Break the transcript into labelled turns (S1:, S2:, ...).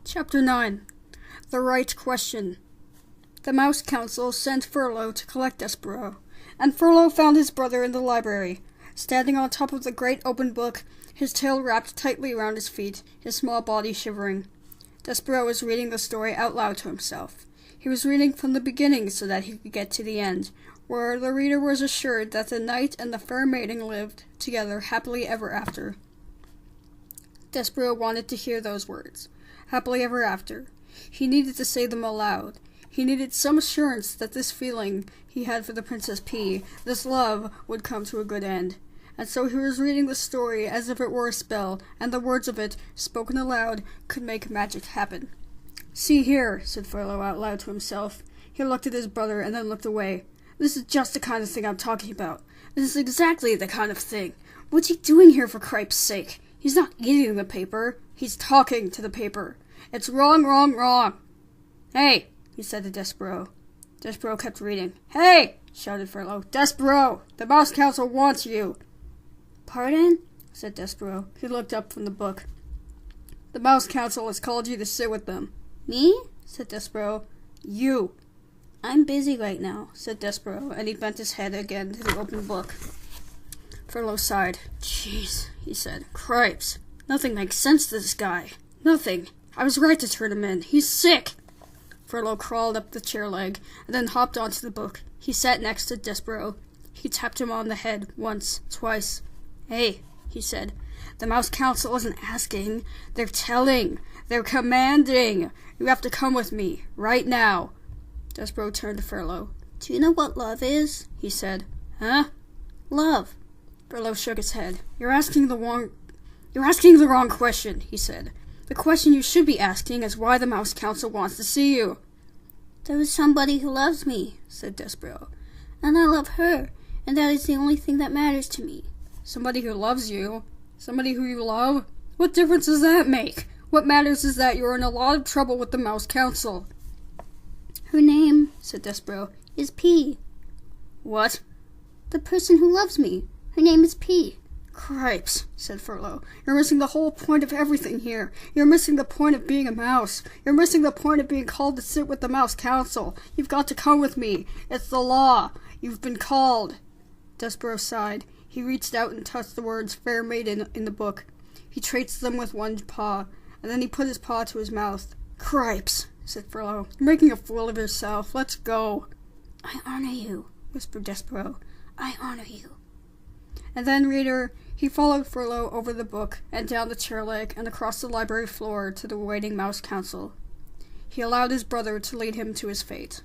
S1: Chapter 9. The Right Question. The Mouse Council sent Furlough to collect Despereaux, and Furlough found his brother in the library, standing on top of the great open book, his tail wrapped tightly around his feet, his small body shivering. Despereaux was reading the story out loud to himself. He was reading from the beginning so that he could get to the end, where the reader was assured that the knight and the fair maiden lived together happily ever after. Despereaux wanted to hear those words. Happily ever after. He needed to say them aloud. He needed some assurance that this feeling he had for the Princess P, this love, would come to a good end. And so he was reading the story as if it were a spell, and the words of it, spoken aloud, could make magic happen. "See here," said Furlough out loud to himself. He looked at his brother and then looked away. "This is just the kind of thing I'm talking about. This is exactly the kind of thing. What's he doing here, for cripe's sake? He's not eating the paper. He's talking to the paper. It's wrong, wrong, wrong. Hey," he said to Despereaux. Despereaux kept reading. "Hey," shouted Furlough. "Despereaux, the Mouse Council wants you." "Pardon?" said Despereaux. He looked up from the book. "The Mouse Council has called you to sit with them." "Me?" said Despereaux. "You." "I'm busy right now," said Despereaux, and he bent his head again to the open book. Furlough sighed. "Jeez," he said. "Cripes. Nothing makes sense to this guy. Nothing. I was right to turn him in. He's sick." Furlough crawled up the chair leg, and then hopped onto the book. He sat next to Despereaux. He tapped him on the head once, twice. "Hey," he said. "The Mouse Council isn't asking. They're telling. They're commanding. You have to come with me. Right now." Despereaux turned to Furlough. "Do you know what love is?" he said. "Huh?" "Love." Furlough shook his head. You're asking the wrong question," he said. "The question you should be asking is why the Mouse Council wants to see you." "There is somebody who loves me," said Despereaux. "And I love her, and that is the only thing that matters to me." "Somebody who loves you? Somebody who you love? What difference does that make? What matters is that you're in a lot of trouble with the Mouse Council." "Her name," said Despereaux, "is P." "What?" "The person who loves me. Her name is P." "Cripes," said Furlough. "You're missing the whole point of everything here. You're missing the point of being a mouse. You're missing the point of being called to sit with the Mouse Council. You've got to come with me. It's the law. You've been called." Despereaux sighed. He reached out and touched the words "fair maiden" in the book. He traced them with one paw, and then he put his paw to his mouth. "Cripes," said Furlough. "You're making a fool of yourself. Let's go." "I honor you," whispered Despereaux. "I honor you." And then, reader, he followed Furlough over the book, and down the chair leg, and across the library floor to the waiting Mouse Council. He allowed his brother to lead him to his fate.